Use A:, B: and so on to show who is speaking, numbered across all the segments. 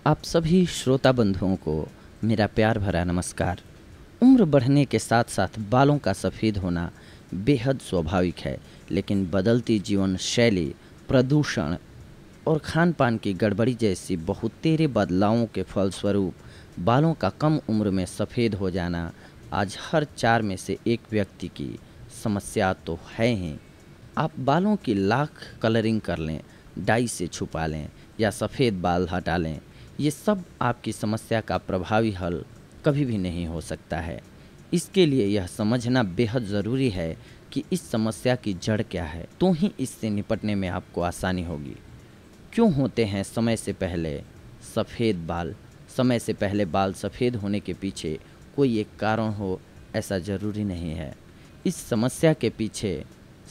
A: आप सभी श्रोता बंधुओं को मेरा प्यार भरा नमस्कार। उम्र बढ़ने के साथ साथ बालों का सफ़ेद होना बेहद स्वाभाविक है, लेकिन बदलती जीवन शैली, प्रदूषण और खान पान की गड़बड़ी जैसी बहुतेरे बदलावों के फलस्वरूप बालों का कम उम्र में सफ़ेद हो जाना आज हर 4 में से एक व्यक्ति की समस्या तो है ही। आप बालों की लाख कलरिंग कर लें, डाई से छुपा लें या सफ़ेद बाल हटा लें, ये सब आपकी समस्या का प्रभावी हल कभी भी नहीं हो सकता है। इसके लिए यह समझना बेहद ज़रूरी है कि इस समस्या की जड़ क्या है, तो ही इससे निपटने में आपको आसानी होगी। क्यों होते हैं समय से पहले सफ़ेद बाल? समय से पहले बाल सफ़ेद होने के पीछे कोई एक कारण हो, ऐसा ज़रूरी नहीं है। इस समस्या के पीछे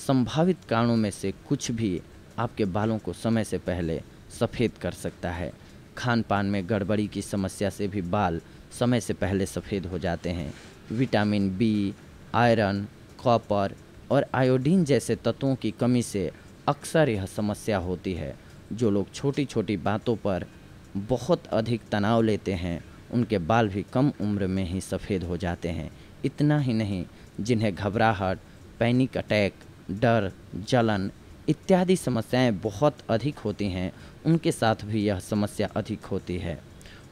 A: संभावित कारणों में से कुछ भी आपके बालों को समय से पहले सफ़ेद कर सकता है। खान पान में गड़बड़ी की समस्या से भी बाल समय से पहले सफ़ेद हो जाते हैं। विटामिन बी, आयरन, कॉपर और आयोडीन जैसे तत्वों की कमी से अक्सर यह समस्या होती है। जो लोग छोटी छोटी बातों पर बहुत अधिक तनाव लेते हैं, उनके बाल भी कम उम्र में ही सफ़ेद हो जाते हैं। इतना ही नहीं, जिन्हें घबराहट, पैनिक अटैक, डर, जलन इत्यादि समस्याएं बहुत अधिक होती हैं, उनके साथ भी यह समस्या अधिक होती है।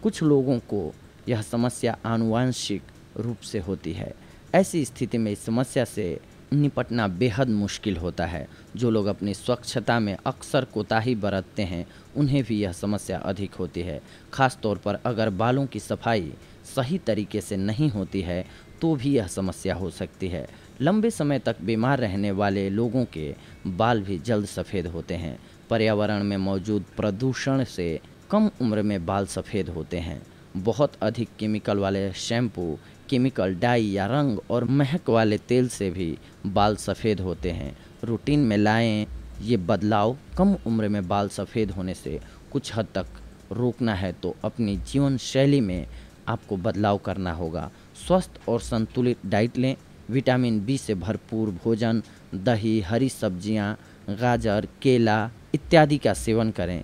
A: कुछ लोगों को यह समस्या आनुवंशिक रूप से होती है। ऐसी स्थिति में इस समस्या से निपटना बेहद मुश्किल होता है। जो लोग अपनी स्वच्छता में अक्सर कोताही बरतते हैं, उन्हें भी यह समस्या अधिक होती है। ख़ास तौर पर अगर बालों की सफाई सही तरीके से नहीं होती है, तो भी यह समस्या हो सकती है। लंबे समय तक बीमार रहने वाले लोगों के बाल भी जल्द सफ़ेद होते हैं। पर्यावरण में मौजूद प्रदूषण से कम उम्र में बाल सफ़ेद होते हैं। बहुत अधिक केमिकल वाले शैम्पू, केमिकल डाई या रंग और महक वाले तेल से भी बाल सफ़ेद होते हैं। रूटीन में लाएं ये बदलाव। कम उम्र में बाल सफ़ेद होने से कुछ हद तक रोकना है तो अपनी जीवन शैली में आपको बदलाव करना होगा। स्वस्थ और संतुलित डाइट लें, विटामिन बी से भरपूर भोजन, दही, हरी सब्जियां, गाजर, केला इत्यादि का सेवन करें।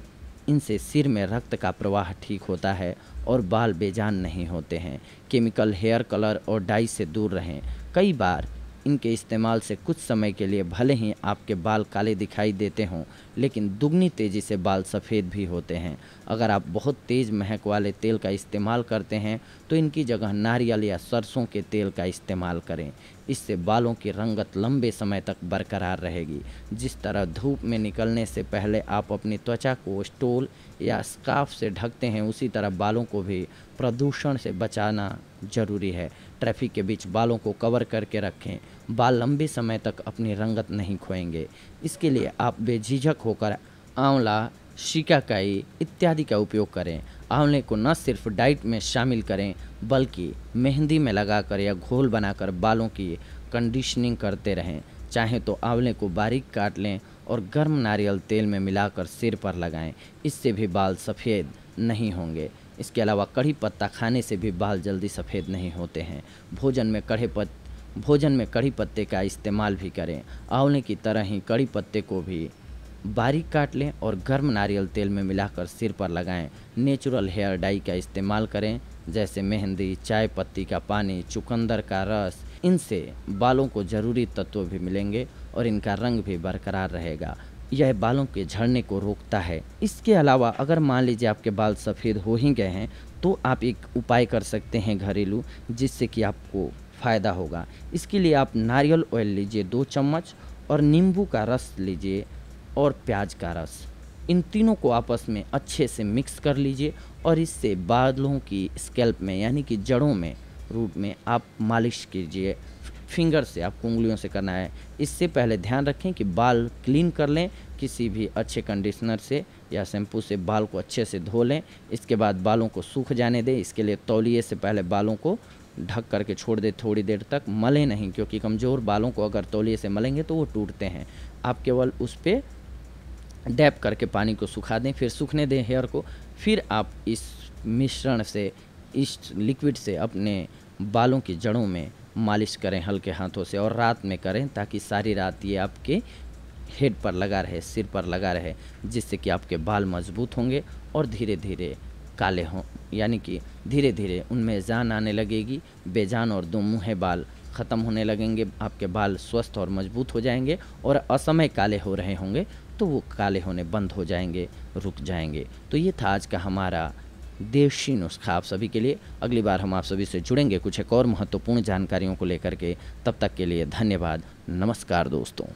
A: इनसे सिर में रक्त का प्रवाह ठीक होता है और बाल बेजान नहीं होते हैं। केमिकल हेयर कलर और डाई से दूर रहें। कई बार इनके इस्तेमाल से कुछ समय के लिए भले ही आपके बाल काले दिखाई देते हों, लेकिन दुगनी तेज़ी से बाल सफ़ेद भी होते हैं। अगर आप बहुत तेज़ महक वाले तेल का इस्तेमाल करते हैं, तो इनकी जगह नारियल या सरसों के तेल का इस्तेमाल करें। इससे बालों की रंगत लंबे समय तक बरकरार रहेगी। जिस तरह धूप में निकलने से पहले आप अपनी त्वचा को स्टोल या स्कार्फ से ढकते हैं, उसी तरह बालों को भी प्रदूषण से बचाना जरूरी है। ट्रैफिक के बीच बालों को कवर करके रखें। बाल लंबे समय तक अपनी रंगत नहीं खोएंगे। इसके लिए आप बेझिझक होकर आंवला, शिकाकाई इत्यादि का उपयोग करें। आंवले को न सिर्फ डाइट में शामिल करें, बल्कि मेहंदी में लगाकर या घोल बनाकर बालों की कंडीशनिंग करते रहें। चाहें तो आंवले को बारीक काट लें और गर्म नारियल तेल में मिलाकर सिर पर लगाएं। इससे भी बाल सफ़ेद नहीं होंगे। इसके अलावा कड़ी पत्ता खाने से भी बाल जल्दी सफ़ेद नहीं होते हैं। भोजन में कड़ी पत्ते का इस्तेमाल भी करें। आंवले की तरह ही कड़ी पत्ते को भी बारीक काट लें और गर्म नारियल तेल में मिलाकर सिर पर लगाएं। नेचुरल हेयर डाई का इस्तेमाल करें, जैसे मेहंदी, चाय पत्ती का पानी, चुकंदर का रस। इनसे बालों को ज़रूरी तत्व भी मिलेंगे और इनका रंग भी बरकरार रहेगा। यह बालों के झड़ने को रोकता है। इसके अलावा अगर मान लीजिए आपके बाल सफ़ेद हो ही गए हैं, तो आप एक उपाय कर सकते हैं घरेलू, जिससे कि आपको फ़ायदा होगा। इसके लिए आप नारियल ऑयल लीजिए 2 चम्मच और नींबू का रस लीजिए और प्याज का रस। इन तीनों को आपस में अच्छे से मिक्स कर लीजिए और इससे बालों की स्कैल्प में यानी कि जड़ों में, रूट में आप मालिश कीजिए। फिंगर से, आपको उंगलियों से करना है। इससे पहले ध्यान रखें कि बाल क्लीन कर लें। किसी भी अच्छे कंडीशनर से या शैम्पू से बाल को अच्छे से धो लें। इसके बाद बालों को सूख जाने दें। इसके लिए तौलिए से पहले बालों को ढक करके छोड़ दें थोड़ी देर तक। मलें नहीं, क्योंकि कमज़ोर बालों को अगर तौलिए से मलेंगे तो वो टूटते हैं। आप केवल उस पर डैप करके पानी को सुखा दें, फिर सूखने दें हेयर को। फिर आप इस मिश्रण से, इस लिक्विड से अपने बालों की जड़ों में मालिश करें हल्के हाथों से, और रात में करें ताकि सारी रात ये आपके हेड पर लगा रहे, सिर पर लगा रहे, जिससे कि आपके बाल मजबूत होंगे और धीरे धीरे काले हों, यानी कि धीरे धीरे उनमें जान आने लगेगी। बेजान और दुमुँहे बाल ख़त्म होने लगेंगे, आपके बाल स्वस्थ और मजबूत हो जाएंगे, और असमय काले हो रहे होंगे तो वो काले होने बंद हो जाएंगे, रुक जाएंगे। तो ये था आज का हमारा देशी नुस्खा आप सभी के लिए। अगली बार हम आप सभी से जुड़ेंगे कुछ एक और महत्वपूर्ण जानकारियों को लेकर के। तब तक के लिए धन्यवाद। नमस्कार दोस्तों।